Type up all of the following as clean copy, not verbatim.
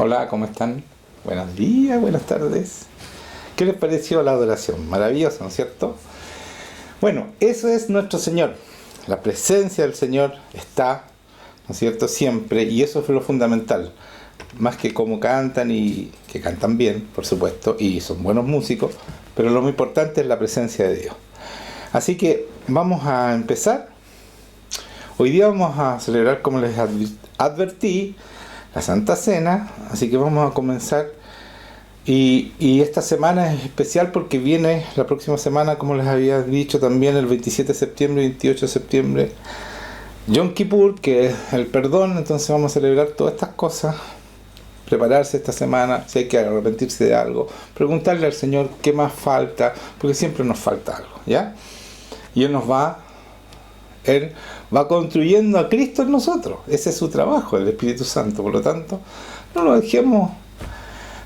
Hola, ¿cómo están? Buenos días, buenas tardes. ¿Qué les pareció la adoración? Maravilloso, ¿no es cierto? Bueno, eso es nuestro Señor. La presencia del Señor está, ¿no es cierto?, siempre, y eso es lo fundamental. Más que cómo cantan, y que cantan bien, por supuesto, y son buenos músicos, pero lo muy importante es la presencia de Dios. Así que vamos a empezar. Hoy día vamos a celebrar, como les advertí, la Santa Cena, así que vamos a comenzar. Y esta semana es especial porque viene la próxima semana, como les había dicho también, el 27 de septiembre, 28 de septiembre, Yom Kippur, que es el perdón. Entonces vamos a celebrar todas estas cosas, prepararse esta semana, si hay que arrepentirse de algo, preguntarle al Señor qué más falta, porque siempre nos falta algo, ¿ya? Y Él va construyendo a Cristo en nosotros. Ese es su trabajo, el Espíritu Santo. Por lo tanto, no lo dejemos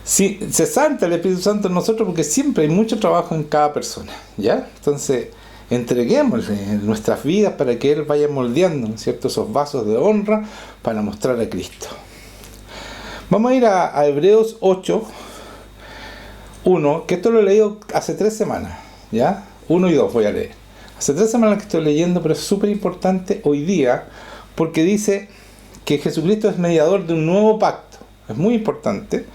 cesante el Espíritu Santo en nosotros, porque siempre hay mucho trabajo en cada persona, ¿ya? Entonces, entreguémosle nuestras vidas para que Él vaya moldeando, ¿no es cierto?, esos vasos de honra para mostrar a Cristo. Vamos a ir a Hebreos 8, 1, que esto lo he leído hace 3 semanas, ¿ya? 1 y 2 voy a leer. Hace 3 semanas que estoy leyendo, pero es súper importante hoy día, porque dice que Jesucristo es mediador de un nuevo pacto. Es muy importante.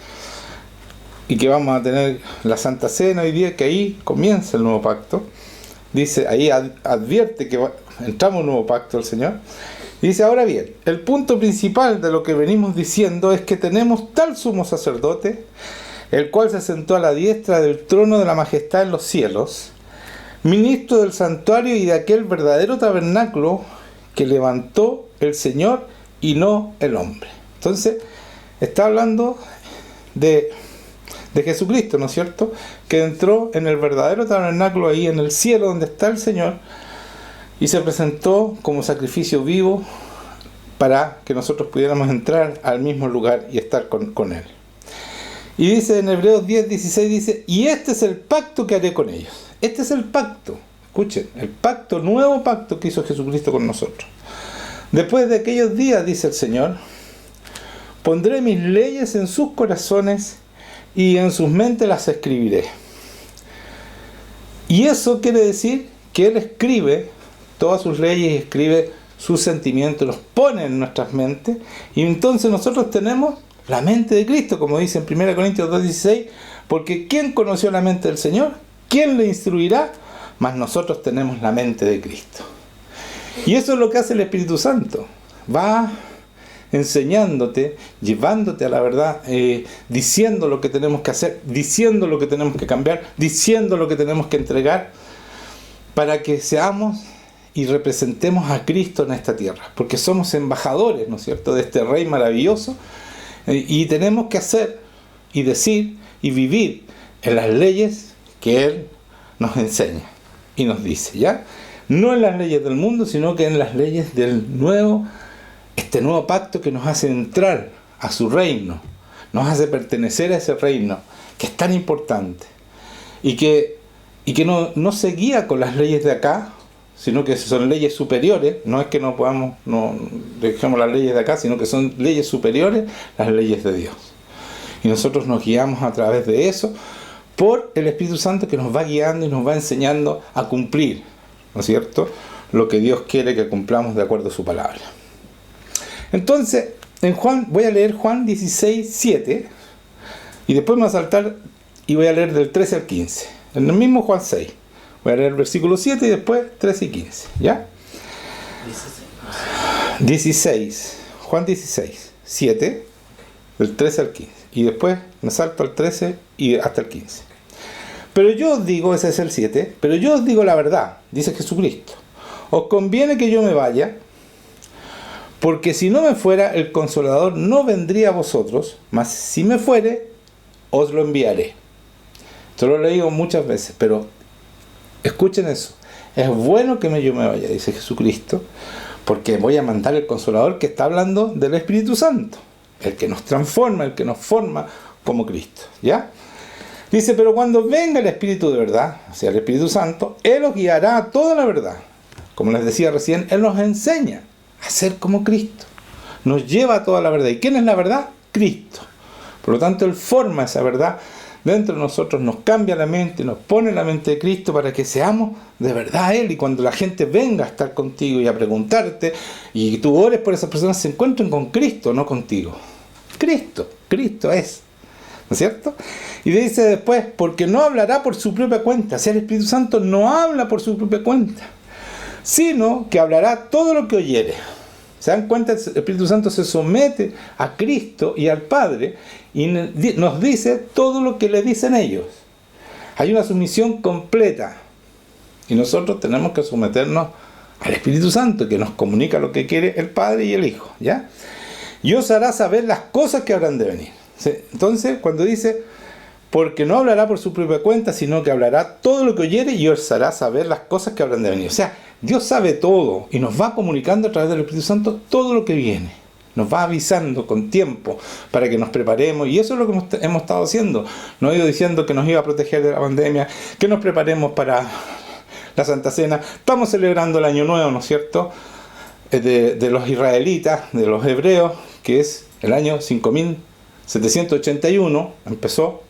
Y que vamos a tener la Santa Cena hoy día, que ahí comienza el nuevo pacto. Dice, ahí advierte que entramos en un nuevo pacto del Señor. Y dice, ahora bien, el punto principal de lo que venimos diciendo es que tenemos tal sumo sacerdote, el cual se sentó a la diestra del trono de la majestad en los cielos, ministro del santuario y de aquel verdadero tabernáculo que levantó el Señor y no el hombre. Entonces, está hablando de Jesucristo, ¿no es cierto?, que entró en el verdadero tabernáculo ahí en el cielo donde está el Señor, y se presentó como sacrificio vivo para que nosotros pudiéramos entrar al mismo lugar y estar con Él. Y dice en Hebreos 10, 16, dice, y este es el pacto que haré con ellos. Este es el pacto, escuchen, el pacto, nuevo pacto que hizo Jesucristo con nosotros. Después de aquellos días, dice el Señor, pondré mis leyes en sus corazones y en sus mentes las escribiré. Y eso quiere decir que Él escribe todas sus leyes y escribe sus sentimientos, los pone en nuestras mentes, y entonces nosotros tenemos la mente de Cristo, como dice en 1 Corintios 2:16, porque ¿quién conoció la mente del Señor? ¿Quién le instruirá? Mas nosotros tenemos la mente de Cristo. Y eso es lo que hace el Espíritu Santo. Va enseñándote, llevándote a la verdad, diciendo lo que tenemos que hacer, diciendo lo que tenemos que cambiar, diciendo lo que tenemos que entregar, para que seamos y representemos a Cristo en esta tierra, porque somos embajadores, ¿no es cierto?, de este Rey maravilloso, y tenemos que hacer y decir y vivir en las leyes que Él nos enseña y nos dice, ¿ya? No en las leyes del mundo, sino que en las leyes del nuevo, este nuevo pacto que nos hace entrar a su reino, nos hace pertenecer a ese reino, que es tan importante, y que no se guía con las leyes de acá, sino que son leyes superiores. No es que no dejemos las leyes de acá, sino que son leyes superiores, las leyes de Dios. Y nosotros nos guiamos a través de eso, por el Espíritu Santo, que nos va guiando y nos va enseñando a cumplir, ¿no es cierto?, lo que Dios quiere que cumplamos de acuerdo a su palabra. Entonces, en Juan, voy a leer Juan 16, 7, y después me voy a saltar y voy a leer del 13 al 15. En el mismo Juan 6. Voy a leer el versículo 7 y después 13 y 15. ¿Ya? 16. Juan 16, 7, del 13 al 15. Y después me salto al 13 y hasta el 15. Pero yo os digo, ese es el 7, pero yo os digo la verdad, dice Jesucristo. Os conviene que yo me vaya, porque si no me fuera, el Consolador no vendría a vosotros, mas si me fuere, os lo enviaré. Esto lo he leído muchas veces, pero escuchen eso. Es bueno que yo me vaya, dice Jesucristo, porque voy a mandar el Consolador, que está hablando del Espíritu Santo, el que nos transforma, el que nos forma como Cristo, ¿ya? Dice, pero cuando venga el Espíritu de verdad, o sea, el Espíritu Santo, Él os guiará a toda la verdad. Como les decía recién, Él nos enseña a ser como Cristo. Nos lleva a toda la verdad. ¿Y quién es la verdad? Cristo. Por lo tanto, Él forma esa verdad dentro de nosotros, nos cambia la mente, nos pone la mente de Cristo para que seamos de verdad Él. Y cuando la gente venga a estar contigo y a preguntarte, y tú ores por esas personas, se encuentren con Cristo, no contigo. Cristo es. ¿No es cierto? Y dice después, porque no hablará por su propia cuenta. O sea, el Espíritu Santo no habla por su propia cuenta, sino que hablará todo lo que oyere. ¿Se dan cuenta? El Espíritu Santo se somete a Cristo y al Padre y nos dice todo lo que le dicen ellos. Hay una sumisión completa. Y nosotros tenemos que someternos al Espíritu Santo, que nos comunica lo que quiere el Padre y el Hijo. ¿Ya? Y os hará saber las cosas que habrán de venir. ¿Sí? Entonces, cuando dice, porque no hablará por su propia cuenta, sino que hablará todo lo que oyere y os hará saber las cosas que habrán de venir. O sea, Dios sabe todo y nos va comunicando a través del Espíritu Santo todo lo que viene. Nos va avisando con tiempo para que nos preparemos, y eso es lo que hemos estado haciendo. Nos ha ido diciendo que nos iba a proteger de la pandemia, que nos preparemos para la Santa Cena. Estamos celebrando el Año Nuevo, ¿no es cierto?, de los israelitas, de los hebreos, que es el año 5781, empezó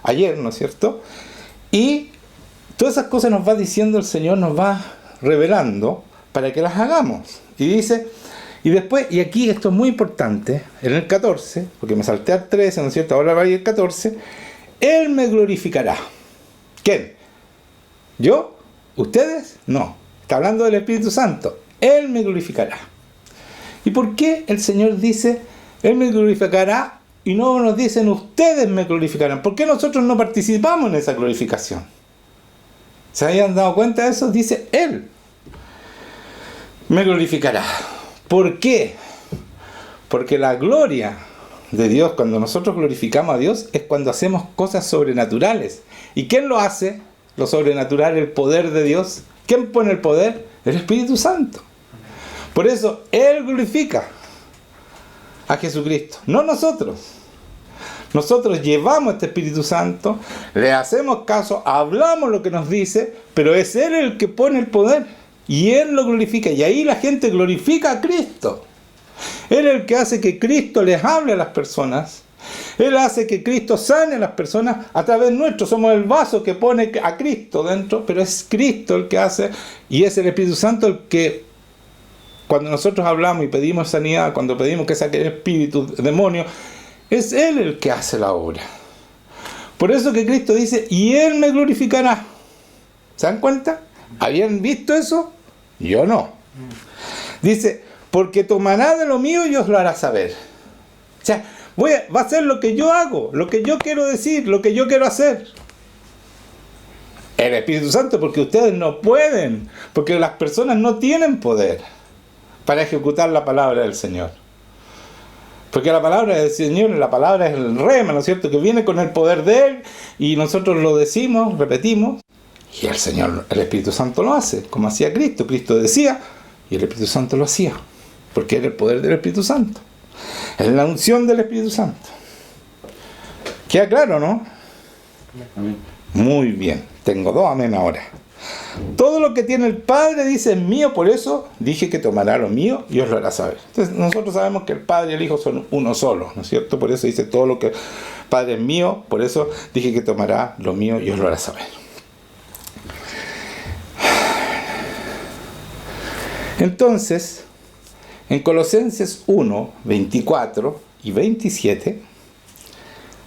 ayer, ¿no es cierto? Y todas esas cosas nos va diciendo el Señor, nos va revelando para que las hagamos. Y dice, y después, y aquí esto es muy importante, en el 14, porque me salté al 13, ¿no es cierto? Ahora va a ir el 14, Él me glorificará. ¿Quién? ¿Yo? ¿Ustedes? No. Está hablando del Espíritu Santo. Él me glorificará. ¿Y por qué el Señor dice, Él me glorificará, y no nos dicen, ustedes me glorificarán? ¿Por qué nosotros no participamos en esa glorificación? ¿Se habían dado cuenta de eso? Dice, Él me glorificará. ¿Por qué? Porque la gloria de Dios, cuando nosotros glorificamos a Dios, es cuando hacemos cosas sobrenaturales. ¿Y quién lo hace? Lo sobrenatural, el poder de Dios. ¿Quién pone el poder? El Espíritu Santo. Por eso, Él glorifica a Jesucristo, no nosotros. Nosotros llevamos este Espíritu Santo, le hacemos caso, hablamos lo que nos dice, pero es Él el que pone el poder. Y Él lo glorifica. Y ahí la gente glorifica a Cristo. Él es el que hace que Cristo les hable a las personas. Él hace que Cristo sane a las personas a través nuestro. Somos el vaso que pone a Cristo dentro, pero es Cristo el que hace, y es el Espíritu Santo el que, cuando nosotros hablamos y pedimos sanidad, cuando pedimos que saque el espíritu, demonio, es Él el que hace la obra. Por eso que Cristo dice, y Él me glorificará. ¿Se dan cuenta? ¿Habían visto eso? Yo no. Dice, porque tomará de lo mío y os lo hará saber. O sea, va a hacer lo que yo hago, lo que yo quiero decir, lo que yo quiero hacer. El Espíritu Santo, porque ustedes no pueden, porque las personas no tienen poder para ejecutar la palabra del Señor. Porque la palabra del Señor, la palabra es el rema, ¿no es cierto?, que viene con el poder de Él, y nosotros lo decimos, repetimos, y el Señor, el Espíritu Santo lo hace, como hacía Cristo. Cristo decía, y el Espíritu Santo lo hacía, porque era el poder del Espíritu Santo. Es la unción del Espíritu Santo. ¿Queda claro, no? Amén. Muy bien, tengo 2 amén ahora. Todo lo que tiene el Padre, dice, es mío, por eso dije que tomará lo mío y os lo hará saber. Entonces nosotros sabemos que el Padre y el Hijo son uno solo, ¿no es cierto? Por eso dice, todo lo que el Padre es mío, por eso dije que tomará lo mío y os lo hará saber. Entonces, en Colosenses 1, 24 y 27,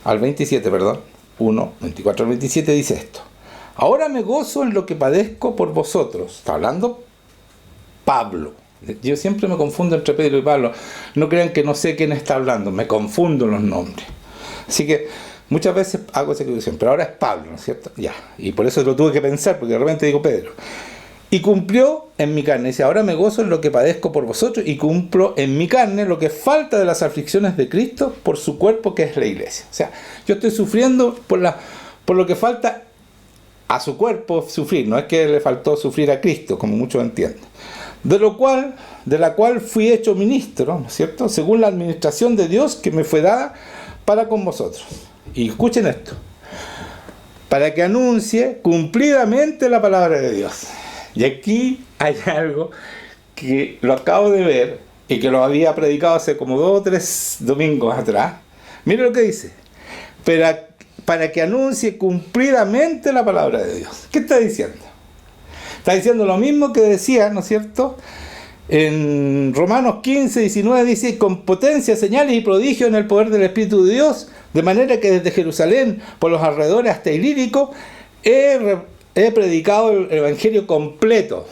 al 27, perdón, 1, 24 al 27 dice esto. Ahora me gozo en lo que padezco por vosotros. Está hablando Pablo. Yo siempre me confundo entre Pedro y Pablo. No crean que no sé quién está hablando. Me confundo los nombres. Así que muchas veces hago esa equivocación. Pero ahora es Pablo, ¿no es cierto? Ya. Y por eso lo tuve que pensar, porque de repente digo Pedro. Y cumplió en mi carne. Dice, ahora me gozo en lo que padezco por vosotros y cumplo en mi carne lo que falta de las aflicciones de Cristo por su cuerpo, que es la iglesia. O sea, yo estoy sufriendo por lo que falta a su cuerpo sufrir. No es que le faltó sufrir a Cristo, como muchos entienden. De la cual fui hecho ministro, ¿no es cierto?, según la administración de Dios que me fue dada para con vosotros. Y escuchen esto. Para que anuncie cumplidamente la palabra de Dios. Y aquí hay algo que lo acabo de ver y que lo había predicado hace como 2 o 3 domingos atrás. Mire lo que dice. para que anuncie cumplidamente la palabra de Dios. ¿Qué está diciendo? Está diciendo lo mismo que decía, ¿no es cierto? En Romanos 15, 19 dice: con potencia, señales y prodigios en el poder del Espíritu de Dios, de manera que desde Jerusalén, por los alrededores hasta Ilírico, he predicado el Evangelio completo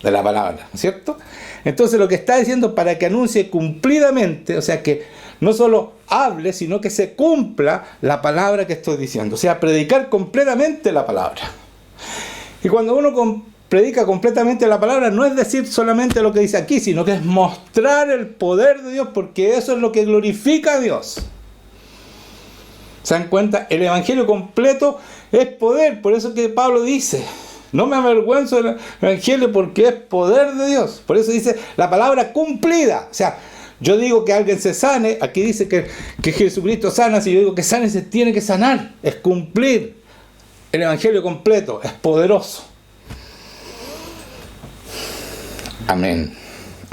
de la palabra, ¿no es cierto? Entonces lo que está diciendo, para que anuncie cumplidamente, o sea, que no solo hable, sino que se cumpla la palabra que estoy diciendo. O sea, predicar completamente la palabra. Y cuando uno predica completamente la palabra, no es decir solamente lo que dice aquí, sino que es mostrar el poder de Dios, porque eso es lo que glorifica a Dios. ¿Se dan cuenta? El Evangelio completo es poder. Por eso que Pablo dice: no me avergüenzo del Evangelio porque es poder de Dios. Por eso dice la palabra cumplida. O sea, yo digo que alguien se sane, aquí dice que Jesucristo sana. Si yo digo que sane, se tiene que sanar. Es cumplir el Evangelio completo. Es poderoso. Amén.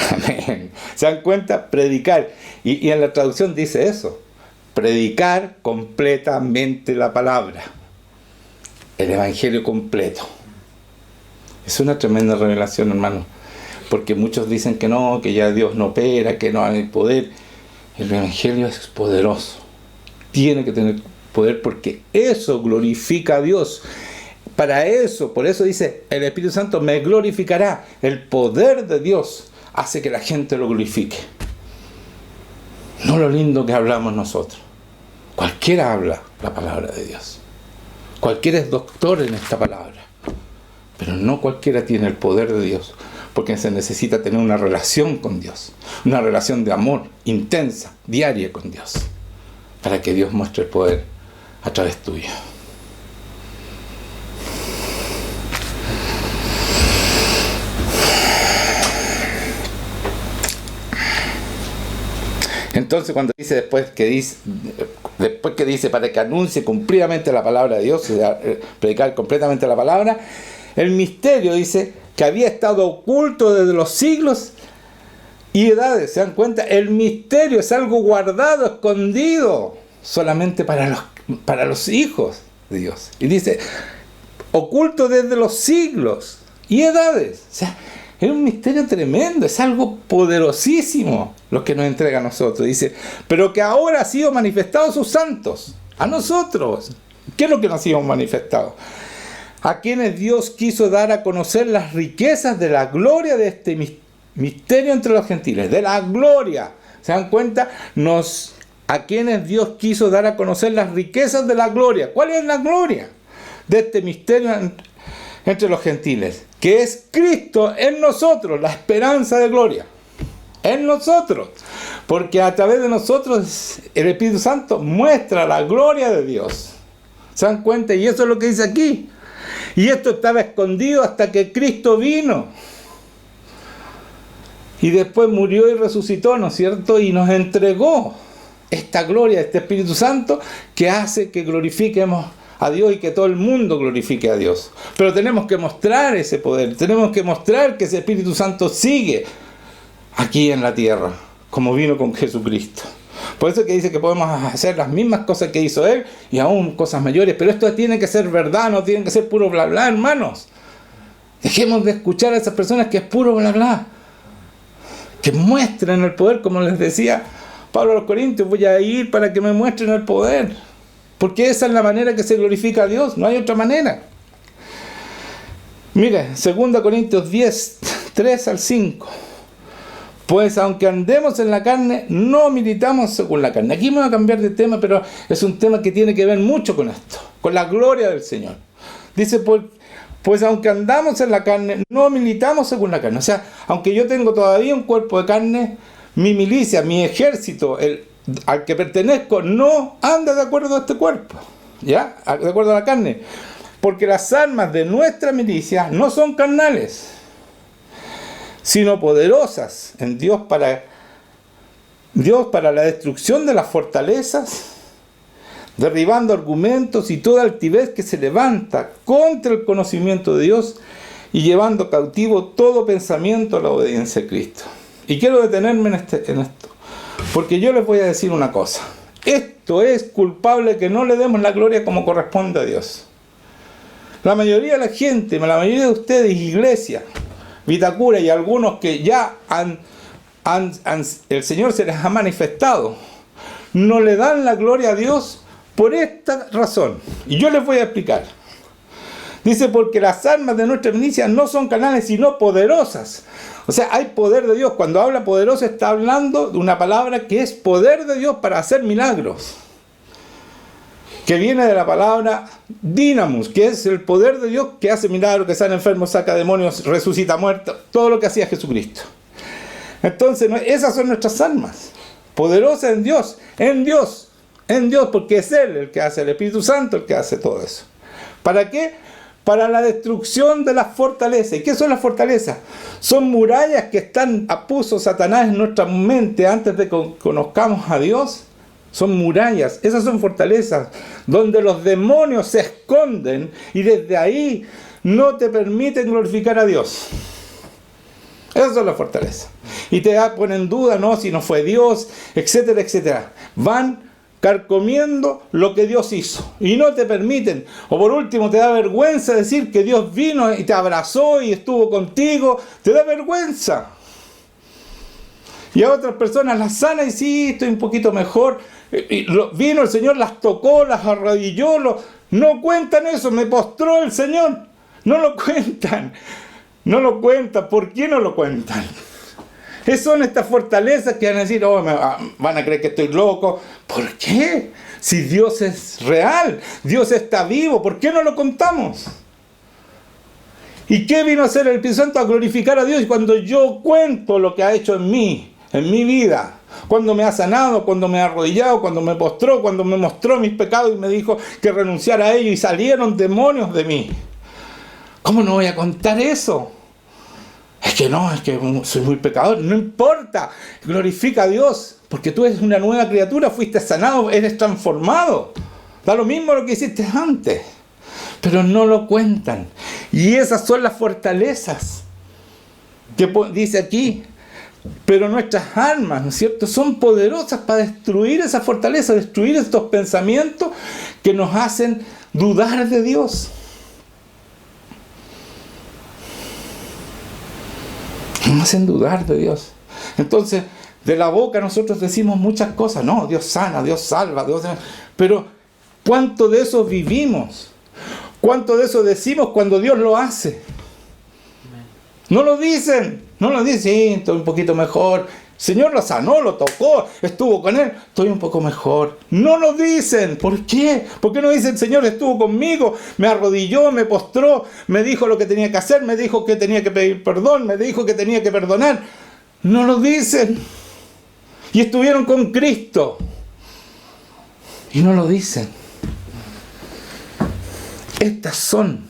Amén. ¿Se dan cuenta? Predicar. Y en la traducción dice eso. Predicar completamente la palabra. El Evangelio completo. Es una tremenda revelación, hermano. Porque muchos dicen que no, que ya Dios no opera, que no hay poder. El Evangelio es poderoso. Tiene que tener poder porque eso glorifica a Dios. Para eso, por eso dice, el Espíritu Santo me glorificará. El poder de Dios hace que la gente lo glorifique. No lo lindo que hablamos nosotros. Cualquiera habla la palabra de Dios. Cualquiera es doctor en esta palabra. Pero no cualquiera tiene el poder de Dios. Porque se necesita tener una relación con Dios. Una relación de amor intensa, diaria con Dios. Para que Dios muestre el poder a través tuyo. Entonces cuando dice después que dice para que anuncie cumplidamente la palabra de Dios, o sea, predicar completamente la palabra, el misterio dice que había estado oculto desde los siglos y edades. ¿Se dan cuenta? El misterio es algo guardado, escondido, solamente para los hijos de Dios. Y dice, oculto desde los siglos y edades. O sea, es un misterio tremendo, es algo poderosísimo lo que nos entrega a nosotros. Dice, pero que ahora ha sido manifestado a sus santos, a nosotros. ¿Qué es lo que nos ha sido manifestado? A quienes Dios quiso dar a conocer las riquezas de la gloria de este misterio entre los gentiles. De la gloria. ¿Se dan cuenta? A quienes Dios quiso dar a conocer las riquezas de la gloria. ¿Cuál es la gloria de este misterio entre los gentiles? Que es Cristo en nosotros, la esperanza de gloria. En nosotros. Porque a través de nosotros el Espíritu Santo muestra la gloria de Dios. ¿Se dan cuenta? Y eso es lo que dice aquí. Y esto estaba escondido hasta que Cristo vino. Y después murió y resucitó, ¿no es cierto? Y nos entregó esta gloria, este Espíritu Santo, que hace que glorifiquemos a Dios y que todo el mundo glorifique a Dios. Pero tenemos que mostrar ese poder, tenemos que mostrar que ese Espíritu Santo sigue aquí en la tierra, como vino con Jesucristo. Por eso que dice que podemos hacer las mismas cosas que hizo Él y aún cosas mayores, pero esto tiene que ser verdad, no tiene que ser puro bla bla, hermanos. Dejemos de escuchar a esas personas que es puro bla bla, que muestren el poder, como les decía Pablo a los Corintios, voy a ir para que me muestren el poder. Porque esa es la manera que se glorifica a Dios, no hay otra manera. Mire, 2 Corintios 10, 3 al 5. Pues aunque andemos en la carne, no militamos según la carne. Aquí me voy a cambiar de tema, pero es un tema que tiene que ver mucho con esto, con la gloria del Señor. Dice, pues aunque andamos en la carne, no militamos según la carne. O sea, aunque yo tengo todavía un cuerpo de carne, mi milicia, mi ejército, al que pertenezco, no anda de acuerdo a este cuerpo, ¿ya? De acuerdo a la carne. Porque las armas de nuestra milicia no son carnales, sino poderosas en Dios para la destrucción de las fortalezas, derribando argumentos y toda altivez que se levanta contra el conocimiento de Dios y llevando cautivo todo pensamiento a la obediencia a Cristo. Y quiero detenerme en esto, porque yo les voy a decir una cosa. Esto es culpable que no le demos la gloria como corresponde a Dios. La mayoría de la gente, la mayoría de ustedes, iglesia, Vitacura y algunos que ya el Señor se les ha manifestado, no le dan la gloria a Dios por esta razón. Y yo les voy a explicar. Dice, porque las armas de nuestra milicia no son carnales, sino poderosas. O sea, hay poder de Dios. Cuando habla poderoso, está hablando de una palabra que es poder de Dios para hacer milagros. Que viene de la palabra dinamus, que es el poder de Dios que hace milagros, que sana enfermos, saca demonios, resucita muertos, todo lo que hacía Jesucristo. Entonces, esas son nuestras armas. Poderosas en Dios, porque es Él el que hace, el Espíritu Santo el que hace todo eso. ¿Para qué? Para la destrucción de las fortalezas. ¿Y qué son las fortalezas? Son murallas que puso Satanás en nuestra mente antes de que conozcamos a Dios. Son murallas, esas son fortalezas, donde los demonios se esconden y desde ahí no te permiten glorificar a Dios. Esas son las fortalezas. Y te ponen en duda, no, si no fue Dios, etcétera, etcétera. Van carcomiendo lo que Dios hizo y no te permiten. O por último, te da vergüenza decir que Dios vino y te abrazó y estuvo contigo. Te da vergüenza. Y a otras personas las sana y sí, estoy un poquito mejor. Vino el Señor, las tocó, las arrodilló. No cuentan eso, me postró el Señor. No lo cuentan. No lo cuentan. ¿Por qué no lo cuentan? Son estas fortalezas que van a decir, van a creer que estoy loco. ¿Por qué? Si Dios es real, Dios está vivo, ¿por qué no lo contamos? ¿Y qué vino a hacer el Espíritu Santo? A glorificar a Dios. Y cuando yo cuento lo que ha hecho en mí, en mi vida, cuando me ha sanado, cuando me ha arrodillado, cuando me postró, cuando me mostró mis pecados y me dijo que renunciara a ellos y salieron demonios de mí. ¿Cómo no voy a contar eso? Es que soy muy pecador. No importa, glorifica a Dios, porque tú eres una nueva criatura, fuiste sanado, eres transformado. Da lo mismo lo que hiciste antes, pero no lo cuentan. Y esas son las fortalezas que dice aquí. Pero nuestras armas, ¿no es cierto?, son poderosas para destruir esa fortaleza, destruir estos pensamientos que nos hacen dudar de Dios. Nos hacen dudar de Dios. Entonces, de la boca nosotros decimos muchas cosas. No, Dios sana, Dios salva, pero ¿cuánto de eso vivimos? ¿Cuánto de eso decimos cuando Dios lo hace? No lo dicen, sí, estoy un poquito mejor. El Señor lo sanó, lo tocó, estuvo con Él, estoy un poco mejor. No lo dicen. ¿Por qué? ¿Por qué no dicen, el Señor estuvo conmigo, me arrodilló, me postró, me dijo lo que tenía que hacer, me dijo que tenía que pedir perdón, me dijo que tenía que perdonar? No lo dicen. Y estuvieron con Cristo. Y no lo dicen. Estas son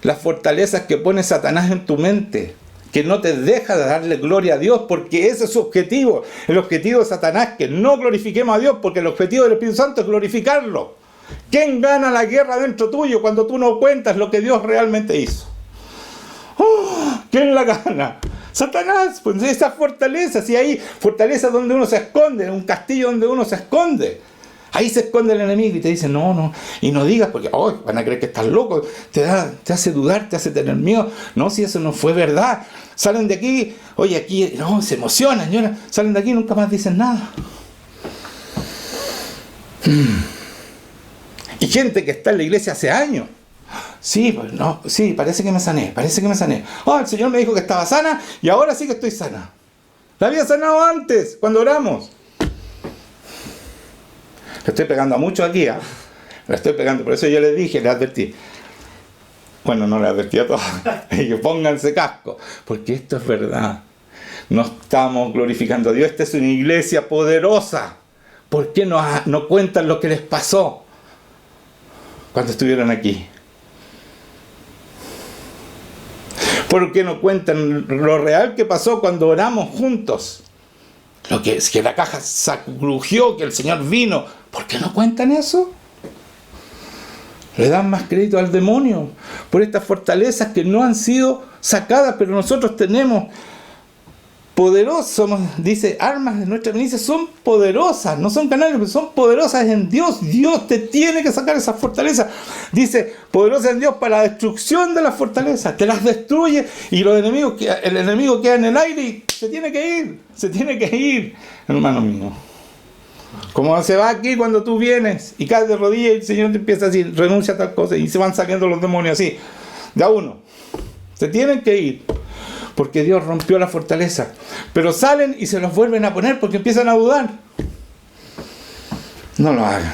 las fortalezas que pone Satanás en tu mente, que no te deja de darle gloria a Dios, porque ese es su objetivo. El objetivo de Satanás es que no glorifiquemos a Dios, porque el objetivo del Espíritu Santo es glorificarlo. ¿Quién gana la guerra dentro tuyo cuando tú no cuentas lo que Dios realmente hizo? ¿Quién la gana? Satanás. Pues esas fortalezas, y hay fortalezas donde uno se esconde, un castillo donde uno se esconde. Ahí se esconde el enemigo y te dice, no, y no digas porque van a creer que estás loco, te hace dudar, te hace tener miedo. No, si eso no fue verdad. Salen de aquí, aquí, no, se emocionan, lloran, salen de aquí y nunca más dicen nada. Y gente que está en la iglesia hace años. Sí, parece que me sané. El Señor me dijo que estaba sana y ahora sí que estoy sana. La había sanado antes, cuando oramos. Le estoy pegando a muchos aquí, Le estoy pegando, por eso yo les dije, les advertí. Bueno, no les advertí a todos. Que pónganse casco, porque esto es verdad. No estamos glorificando a Dios. Esta es una iglesia poderosa. ¿Por qué no cuentan lo que les pasó cuando estuvieron aquí? ¿Por qué no cuentan lo real que pasó cuando oramos juntos? Lo que es que la caja crujió, que el Señor vino. ¿Por qué no cuentan eso? Le dan más crédito al demonio por estas fortalezas que no han sido sacadas, pero nosotros tenemos poderosos somos, dice, armas de nuestra milicia son poderosas, no son canales, pero son poderosas en Dios. Dios te tiene que sacar esas fortalezas. Dice, poderosas en Dios para la destrucción de las fortalezas. Te las destruye y el enemigo queda en el aire y se tiene que ir, hermano mío. Como se va aquí cuando tú vienes y caes de rodillas y el Señor te empieza a decir, renuncia a tal cosa, y se van saliendo los demonios así, de a uno. Se tienen que ir, porque Dios rompió la fortaleza. Pero salen y se los vuelven a poner porque empiezan a dudar. No lo hagan.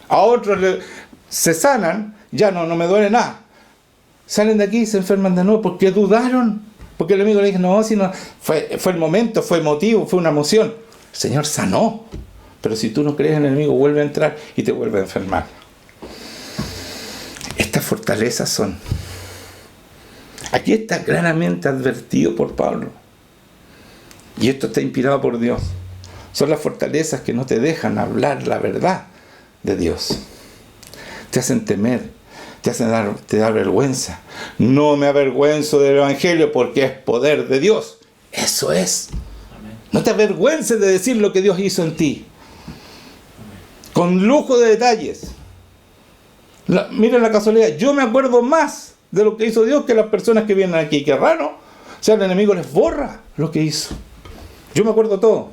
A otros se sanan, ya no me duele nada. Salen de aquí y se enferman de nuevo porque dudaron. Porque el enemigo le dijo, no, fue el momento, fue emotivo, fue una emoción. El Señor sanó. Pero si tú no crees en el enemigo, vuelve a entrar y te vuelve a enfermar. Estas fortalezas son... Aquí está claramente advertido por Pablo. Y esto está inspirado por Dios. Son las fortalezas que no te dejan hablar la verdad de Dios. Te hacen temer, te da vergüenza. No me avergüenzo del Evangelio porque es poder de Dios. Eso es. No te avergüences de decir lo que Dios hizo en ti. Con lujo de detalles. Miren la casualidad. Yo me acuerdo más de lo que hizo Dios que las personas que vienen aquí. Qué raro. O sea, el enemigo les borra lo que hizo. Yo me acuerdo todo.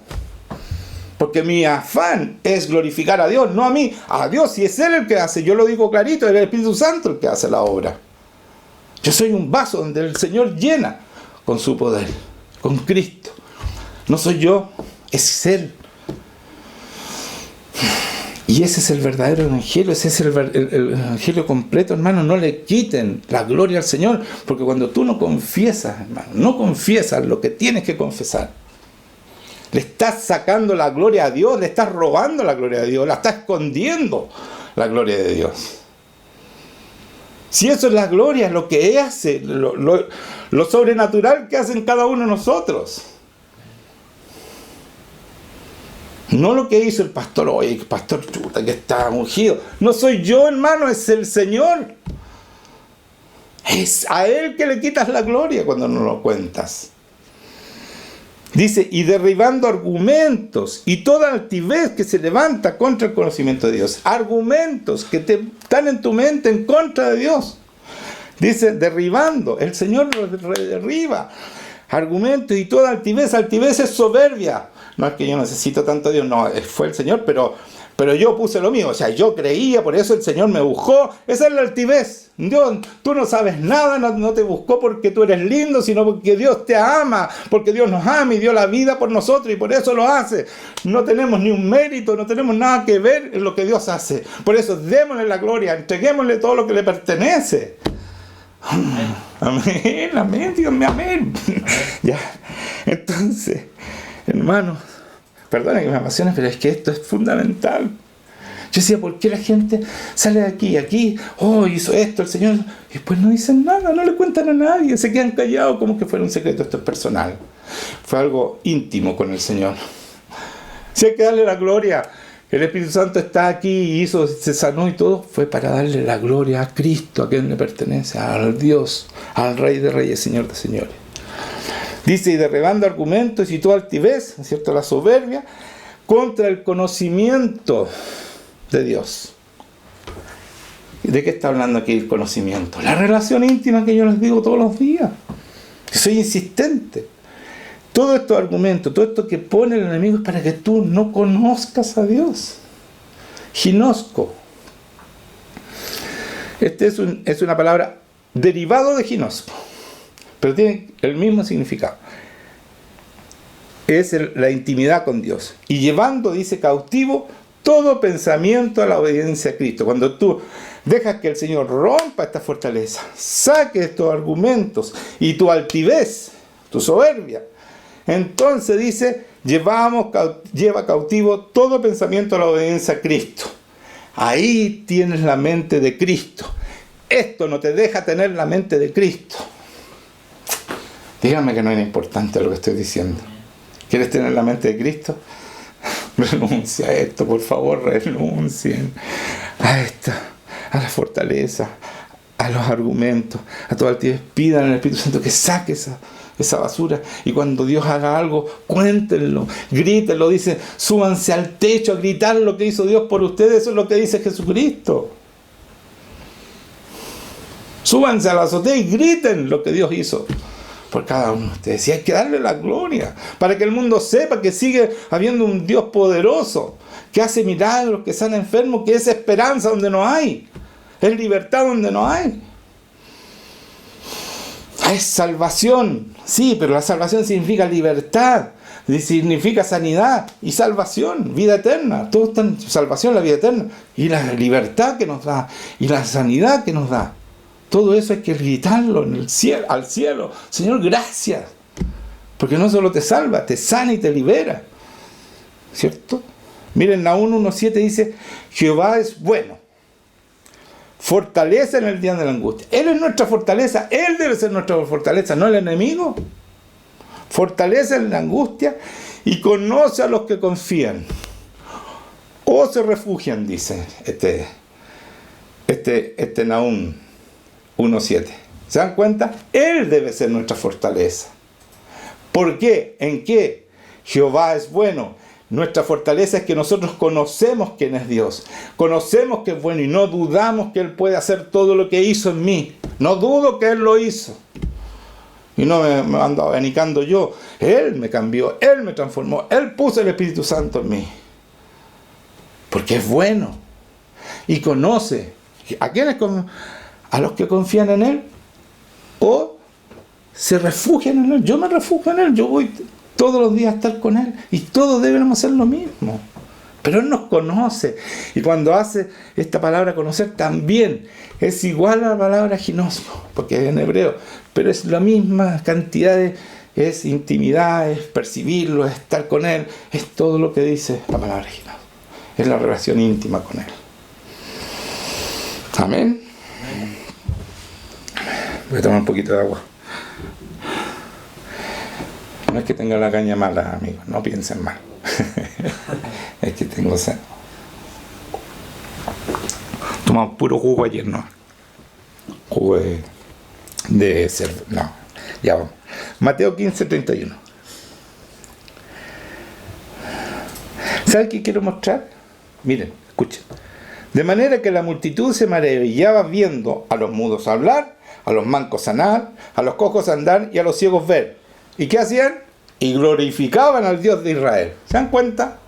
Porque mi afán es glorificar a Dios, no a mí. A Dios, si es Él el que hace. Yo lo digo clarito, es el Espíritu Santo el que hace la obra. Yo soy un vaso donde el Señor llena con su poder, con Cristo. No soy yo, es Él. Y ese es el verdadero evangelio, ese es el evangelio completo, hermano. No le quiten la gloria al Señor, porque cuando tú no confiesas, hermano, no confiesas lo que tienes que confesar, le estás sacando la gloria a Dios, le estás robando la gloria a Dios, la estás escondiendo la gloria de Dios. Si eso es la gloria, lo que hace, lo sobrenatural que hacen cada uno de nosotros. No lo que hizo el pastor, oye, el pastor chuta que está ungido. No soy yo, hermano, es el Señor. Es a Él que le quitas la gloria cuando no lo cuentas. Dice, y derribando argumentos y toda altivez que se levanta contra el conocimiento de Dios. Argumentos que están en tu mente en contra de Dios. Dice, derribando. El Señor los derriba. Argumentos y toda altivez. Altivez es soberbia. No es que yo necesito tanto a Dios, no, fue el Señor, pero yo puse lo mío, o sea, yo creía, por eso el Señor me buscó. Esa es la altivez. Dios, tú no sabes nada, no te buscó porque tú eres lindo, sino porque Dios te ama, porque Dios nos ama y dio la vida por nosotros y por eso lo hace. No tenemos ni un mérito, no tenemos nada que ver en lo que Dios hace. Por eso démosle la gloria, entreguémosle todo lo que le pertenece. Amén, amén, díganme amén. Ya, entonces... Hermanos, perdona que me apasione, pero es que esto es fundamental. Yo decía, ¿por qué la gente sale de aquí, hizo esto el Señor? Y después no dicen nada, no le cuentan a nadie, se quedan callados como que fuera un secreto. Esto es personal. Fue algo íntimo con el Señor. Si hay que darle la gloria, el Espíritu Santo está aquí y se sanó y todo, fue para darle la gloria a Cristo, a quien le pertenece, al Dios, al Rey de Reyes, Señor de Señores. Dice, y derribando argumentos y toda altivez, ¿cierto?, la soberbia, contra el conocimiento de Dios. ¿De qué está hablando aquí el conocimiento? La relación íntima que yo les digo todos los días. Que soy insistente. Todos estos argumentos, todo esto que pone el enemigo es para que tú no conozcas a Dios. Ginosco. Es una palabra derivado de ginosco, pero tiene el mismo significado. Es la intimidad con Dios. Y llevando, dice, cautivo todo pensamiento a la obediencia a Cristo. Cuando tú dejas que el Señor rompa esta fortaleza, saque estos argumentos y tu altivez, tu soberbia, entonces dice, lleva cautivo todo pensamiento a la obediencia a Cristo. Ahí tienes la mente de Cristo. Esto no te deja tener la mente de Cristo. Díganme que no es importante lo que estoy diciendo. ¿Quieres tener la mente de Cristo? Renuncia a esto, por favor, renuncien a la fortaleza, a los argumentos, a toda altivez. Pidan al Espíritu Santo que saque esa basura. Y cuando Dios haga algo, cuéntenlo, grítenlo, dice, súbanse al techo a gritar lo que hizo Dios por ustedes. Eso es lo que dice Jesucristo. Súbanse a la azotea y griten lo que Dios hizo por cada uno de ustedes. Y hay que darle la gloria para que el mundo sepa que sigue habiendo un Dios poderoso, que hace milagros, que sana enfermos, que es esperanza donde no hay, es libertad donde no hay. Es salvación, sí, pero la salvación significa libertad, significa sanidad y salvación, vida eterna. Todo está en salvación, la vida eterna, y la libertad que nos da, y la sanidad que nos da. Todo eso hay que gritarlo en el cielo, al cielo. Señor, gracias. Porque no solo te salva, te sana y te libera. ¿Cierto? Miren, Nahum 1:7 dice, Jehová es bueno, fortaleza en el día de la angustia. Él es nuestra fortaleza, Él debe ser nuestra fortaleza, no el enemigo. Fortaleza en la angustia y conoce a los que confían o se refugian, dice Nahum 1:7. ¿Se dan cuenta? Él debe ser nuestra fortaleza. ¿Por qué? ¿En qué? Jehová es bueno. Nuestra fortaleza es que nosotros conocemos quién es Dios. Conocemos que es bueno y no dudamos que Él puede hacer todo lo que hizo en mí. No dudo que Él lo hizo. Y no me ando abanicando yo. Él me cambió, Él me transformó, Él puso el Espíritu Santo en mí. Porque es bueno. Y conoce. ¿A quiénes? A los que confían en Él. O se refugian en Él. Yo me refugio en Él. Yo voy todos los días a estar con Él. Y todos debemos hacer lo mismo. Pero Él nos conoce. Y cuando hace esta palabra conocer también es igual a la palabra ginosco, porque es en hebreo. Pero es la misma cantidad es intimidad, es percibirlo, es estar con Él. Es todo lo que dice la palabra ginosco. Es la relación íntima con Él. Amén. Voy a tomar un poquito de agua. No es que tenga la caña mala, amigos, no piensen mal. Es que tengo sed. Tomamos puro jugo ayer, ¿no? Jugo de cerdo. No, ya vamos. Mateo 15:31. ¿Saben qué quiero mostrar? Miren, escuchen. De manera que la multitud se maravillaba viendo a los mudos hablar, a los mancos sanar, a los cojos andar y a los ciegos ver. ¿Y qué hacían? Y glorificaban al Dios de Israel. ¿Se dan cuenta?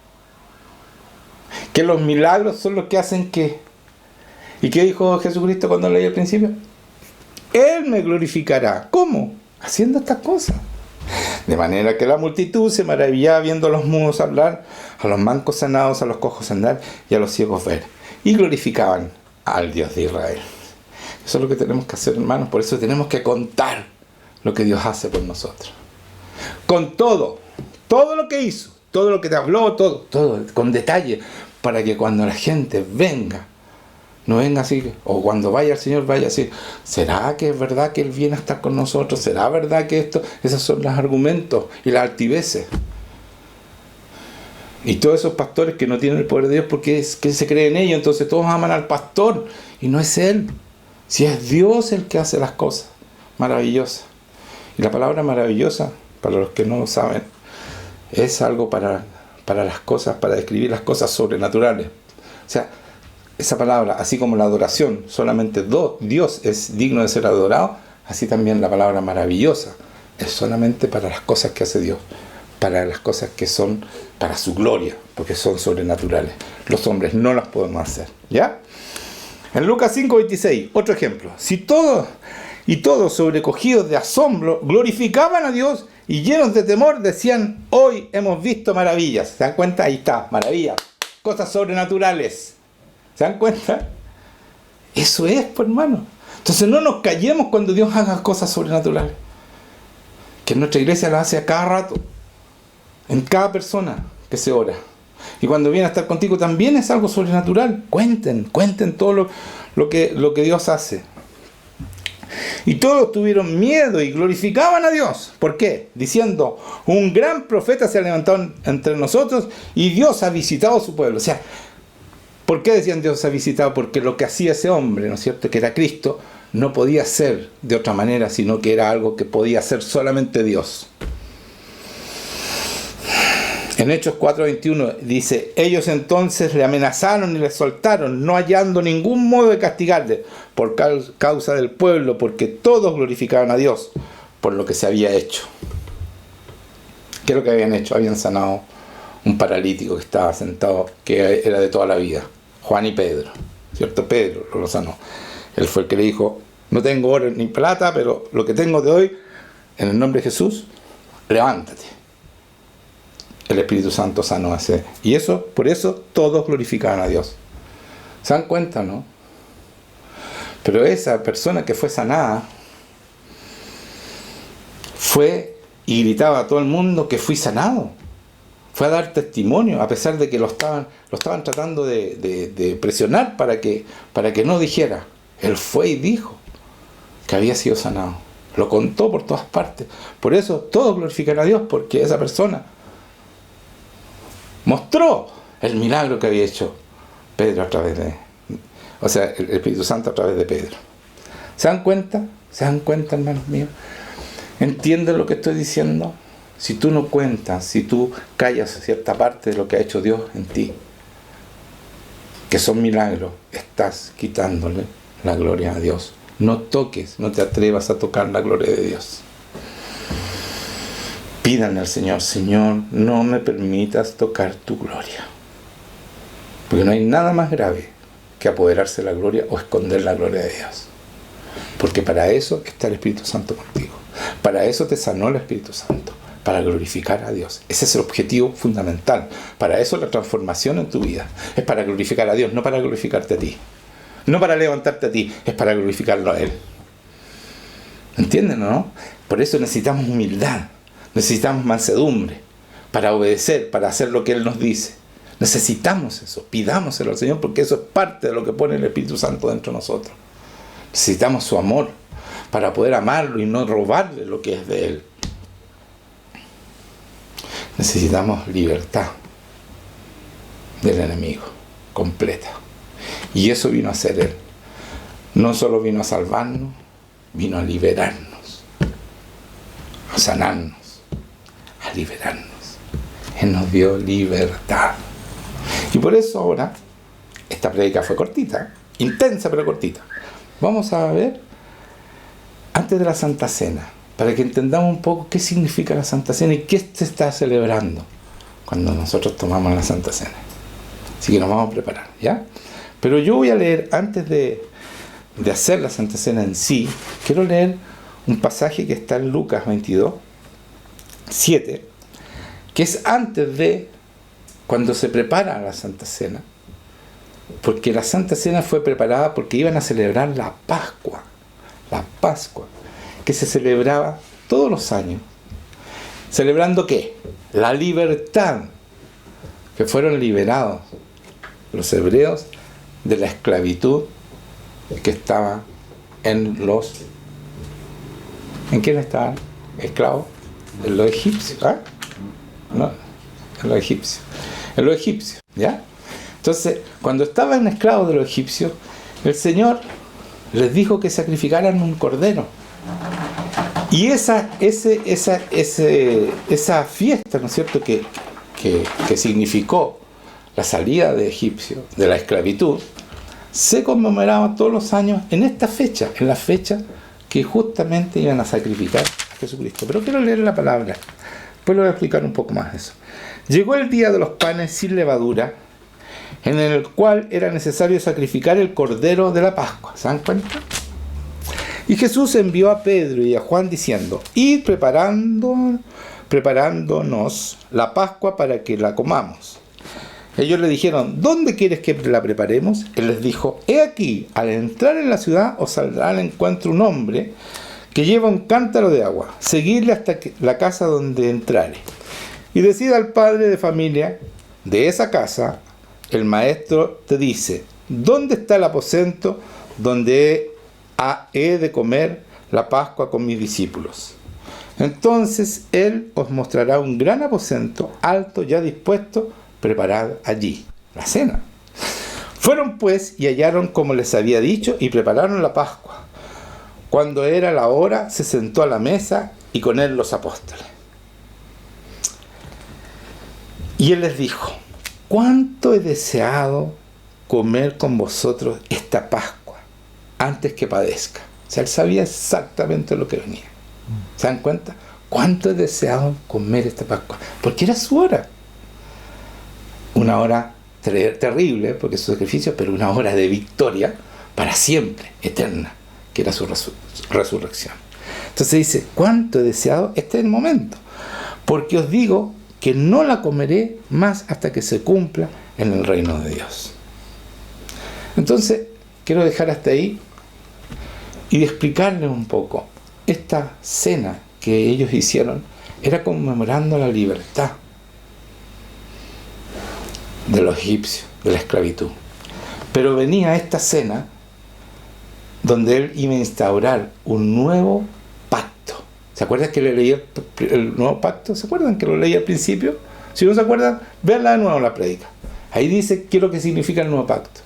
Que los milagros son los que hacen que... ¿Y qué dijo Jesucristo cuando leí al principio? Él me glorificará. ¿Cómo? Haciendo estas cosas. De manera que la multitud se maravillaba viendo a los mudos hablar, a los mancos sanados, a los cojos andar y a los ciegos ver. Y glorificaban al Dios de Israel. Eso es lo que tenemos que hacer, hermanos. Por eso tenemos que contar lo que Dios hace por nosotros. Con todo lo que hizo, todo lo que te habló, todo, con detalle, para que cuando la gente venga, no venga así, o cuando vaya el Señor vaya así, ¿será que es verdad que Él viene a estar con nosotros? ¿Será verdad que esto? Esos son los argumentos y las altiveces. Y todos esos pastores que no tienen el poder de Dios porque que se creen en ellos, entonces todos aman al pastor, y no es Él. Si es Dios el que hace las cosas maravillosas. Y la palabra maravillosa, para los que no lo saben, es algo para las cosas, para describir las cosas sobrenaturales. O sea, esa palabra, así como la adoración, solamente Dios es digno de ser adorado, así también la palabra maravillosa es solamente para las cosas que hace Dios, para las cosas que son para su gloria, porque son sobrenaturales. Los hombres no las podemos hacer, ¿ya? En Lucas 5:26, otro ejemplo. Si todos sobrecogidos de asombro glorificaban a Dios y llenos de temor decían, hoy hemos visto maravillas. ¿Se dan cuenta? Ahí está, maravillas, cosas sobrenaturales. ¿Se dan cuenta? Eso es, pues, hermano. Entonces no nos callemos cuando Dios haga cosas sobrenaturales. Que nuestra iglesia las hace a cada rato. En cada persona que se ora. Y cuando viene a estar contigo también es algo sobrenatural. Cuenten todo lo que Dios hace. Y todos tuvieron miedo y glorificaban a Dios. ¿Por qué? Diciendo, un gran profeta se ha levantado entre nosotros y Dios ha visitado a su pueblo. O sea, ¿por qué decían Dios ha visitado? Porque lo que hacía ese hombre, ¿no es cierto?, que era Cristo, no podía ser de otra manera, sino que era algo que podía hacer solamente Dios. En Hechos 4:21 dice: ellos entonces le amenazaron y le soltaron, no hallando ningún modo de castigarle por causa del pueblo, porque todos glorificaban a Dios por lo que se había hecho. ¿Qué es lo que habían hecho? Habían sanado un paralítico que estaba sentado, que era de toda la vida, Juan y Pedro, ¿cierto? Pedro lo sanó. Él fue el que le dijo: no tengo oro ni plata, pero lo que tengo te doy, en el nombre de Jesús, levántate. El Espíritu Santo sanó a ese. Y eso, por eso todos glorificaban a Dios. ¿Se dan cuenta, no? Pero esa persona que fue sanada fue y gritaba a todo el mundo que fui sanado. Fue a dar testimonio, a pesar de que lo estaban tratando de presionar para que no dijera. Él fue y dijo que había sido sanado. Lo contó por todas partes. Por eso todos glorifican a Dios, porque esa persona mostró el milagro que había hecho Pedro a través de... O sea, el Espíritu Santo a través de Pedro. ¿Se dan cuenta? ¿Se dan cuenta, hermanos míos? ¿Entienden lo que estoy diciendo? Si tú no cuentas, si tú callas cierta parte de lo que ha hecho Dios en ti, que son milagros, estás quitándole la gloria a Dios. No toques, no te atrevas a tocar la gloria de Dios. Pídanle al Señor: Señor, no me permitas tocar tu gloria. Porque no hay nada más grave que apoderarse de la gloria o esconder la gloria de Dios. Porque para eso está el Espíritu Santo contigo. Para eso te sanó el Espíritu Santo. Para glorificar a Dios. Ese es el objetivo fundamental. Para eso la transformación en tu vida. Es para glorificar a Dios, no para glorificarte a ti. No para levantarte a ti, es para glorificarlo a Él. ¿Entienden, no? Por eso necesitamos humildad. Necesitamos mansedumbre para obedecer, para hacer lo que Él nos dice. Necesitamos eso, pidámoselo al Señor, porque eso es parte de lo que pone el Espíritu Santo dentro de nosotros. Necesitamos su amor para poder amarlo y no robarle lo que es de Él. Necesitamos libertad del enemigo, completa. Y eso vino a ser Él. No solo vino a salvarnos, vino a liberarnos, a sanarnos, a liberarnos. Él nos dio libertad. Y por eso ahora, esta prédica fue cortita, intensa pero cortita. Vamos a ver, antes de la Santa Cena, para que entendamos un poco qué significa la Santa Cena y qué se está celebrando cuando nosotros tomamos la Santa Cena. Así que nos vamos a preparar, ¿ya? Pero yo voy a leer, antes de hacer la Santa Cena en sí, quiero leer un pasaje que está en Lucas 22, 7, que es antes de cuando se prepara la Santa Cena, porque la Santa Cena fue preparada porque iban a celebrar la Pascua, que se celebraba todos los años. ¿Celebrando qué? La libertad, que fueron liberados los hebreos de la esclavitud que estaba en los... ¿En quién estaban esclavos? En los egipcios, ¿ah? No, en los egipcios. En los egipcios, ¿ya? Entonces, cuando estaban esclavos de los egipcios, el Señor les dijo que sacrificaran un cordero. Y esa fiesta, ¿no es cierto?, que significó la salida de Egipcio, de la esclavitud, se conmemoraba todos los años en esta fecha, en la fecha que justamente iban a sacrificar a Jesucristo. Pero quiero leer la palabra, después lo voy a explicar un poco más de eso. Llegó el día de los panes sin levadura, en el cual era necesario sacrificar el cordero de la Pascua. ¿Se dan cuenta? Y Jesús envió a Pedro y a Juan diciendo: id preparándonos la Pascua para que la comamos. Ellos le dijeron: ¿dónde quieres que la preparemos? Él les dijo: he aquí, al entrar en la ciudad os saldrá al encuentro un hombre que lleva un cántaro de agua. Seguidle hasta la casa donde entrare. Y decid al padre de familia de esa casa: el maestro te dice, ¿dónde está el aposento donde he de comer la Pascua con mis discípulos? Entonces él os mostrará un gran aposento, alto, ya dispuesto, preparad allí la cena. Fueron pues y hallaron como les había dicho y prepararon la Pascua. Cuando era la hora, se sentó a la mesa y con él los apóstoles. Y él les dijo: cuánto he deseado comer con vosotros esta Pascua antes que padezca. O sea, él sabía exactamente lo que venía. ¿Se dan cuenta? Cuánto he deseado comer esta Pascua, porque era su hora. Una hora terrible, porque es su sacrificio, pero una hora de victoria para siempre, eterna, que era su resurrección. Entonces dice: cuánto he deseado, este es el momento, porque os digo que no la comeré más hasta que se cumpla en el reino de Dios. Entonces, quiero dejar hasta ahí y explicarles un poco. Esta cena que ellos hicieron era conmemorando la libertad de los egipcios, de la esclavitud. Pero venía esta cena donde él iba a instaurar un nuevo pacto. ¿Se acuerdan que le leí el nuevo pacto? ¿Se acuerdan que lo leí al principio? Si no se acuerdan, véanla de nuevo la prédica. Ahí dice qué es lo que significa el nuevo pacto.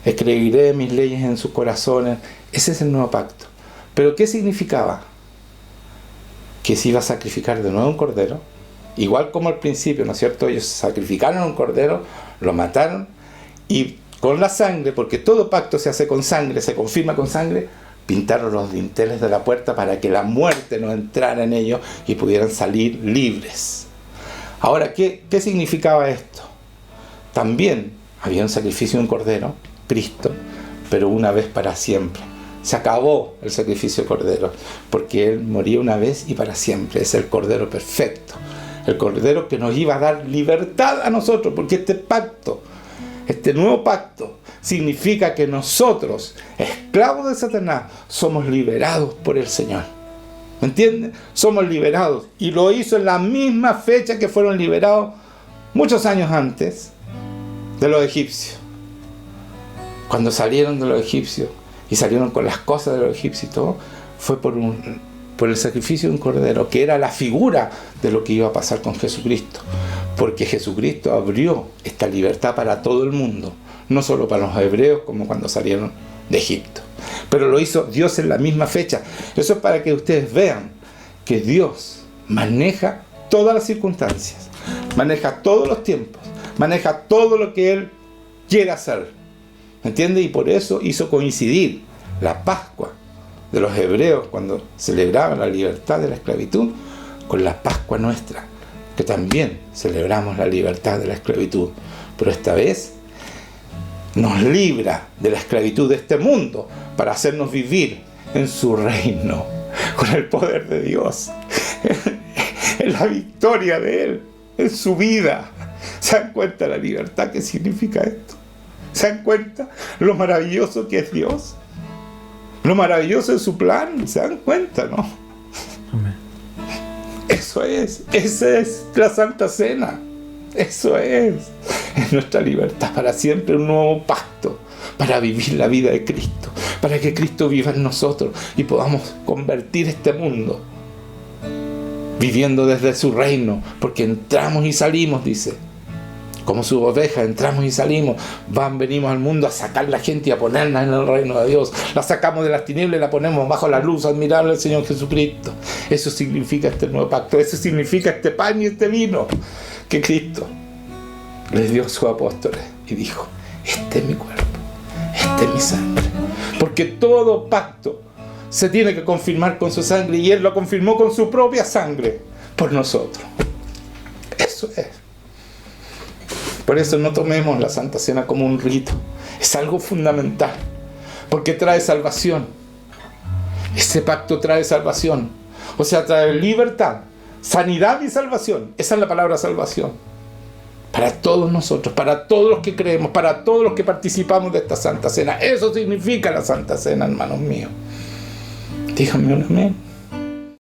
Escribiré mis leyes en sus corazones. Ese es el nuevo pacto. ¿Pero qué significaba? Que se iba a sacrificar de nuevo un cordero, igual como al principio, ¿no es cierto? Ellos sacrificaron un cordero, lo mataron, y con la sangre, porque todo pacto se hace con sangre, se confirma con sangre, pintaron los dinteles de la puerta para que la muerte no entrara en ellos y pudieran salir libres. Ahora, ¿qué significaba esto? También había un sacrificio de un cordero, Cristo, pero una vez para siempre. Se acabó el sacrificio de cordero, porque Él moría una vez y para siempre. Es el cordero perfecto, el cordero que nos iba a dar libertad a nosotros, porque este pacto, este nuevo pacto, significa que nosotros, esclavos de Satanás, somos liberados por el Señor. ¿Me entienden? Somos liberados, y lo hizo en la misma fecha que fueron liberados muchos años antes de los egipcios. Cuando salieron de los egipcios y salieron con las cosas de los egipcios y todo, fue por el sacrificio de un cordero, que era la figura de lo que iba a pasar con Jesucristo. Porque Jesucristo abrió esta libertad para todo el mundo, no solo para los hebreos como cuando salieron de Egipto. Pero lo hizo Dios en la misma fecha. Eso es para que ustedes vean que Dios maneja todas las circunstancias, maneja todos los tiempos, maneja todo lo que Él quiere hacer. ¿Me entiende? Y por eso hizo coincidir la Pascua de los hebreos, cuando celebraban la libertad de la esclavitud, con la Pascua nuestra, que también celebramos la libertad de la esclavitud. Pero esta vez nos libra de la esclavitud de este mundo para hacernos vivir en su reino, con el poder de Dios, en la victoria de Él, en su vida. ¿Se dan cuenta la libertad que significa esto? ¿Se dan cuenta lo maravilloso que es Dios? Lo maravilloso de su plan. ¿Se dan cuenta, no? Amén. Esa es la Santa Cena. Eso es nuestra libertad para siempre, un nuevo pacto, para vivir la vida de Cristo, para que Cristo viva en nosotros y podamos convertir este mundo viviendo desde su reino, porque entramos y salimos, dice. Como sus ovejas, entramos y salimos, venimos al mundo a sacar la gente y a ponerla en el reino de Dios. La sacamos de las tinieblas y la ponemos bajo la luz admirable del Señor Jesucristo. Eso significa este nuevo pacto, eso significa este pan y este vino que Cristo les dio a sus apóstoles y dijo: este es mi cuerpo, este es mi sangre. Porque todo pacto se tiene que confirmar con su sangre, y Él lo confirmó con su propia sangre por nosotros. Eso es. Por eso no tomemos la Santa Cena como un rito. Es algo fundamental, porque trae salvación. Ese pacto trae salvación. O sea, trae libertad, sanidad y salvación. Esa es la palabra salvación. Para todos nosotros, para todos los que creemos, para todos los que participamos de esta Santa Cena. Eso significa la Santa Cena, hermanos míos. Díganme un amén.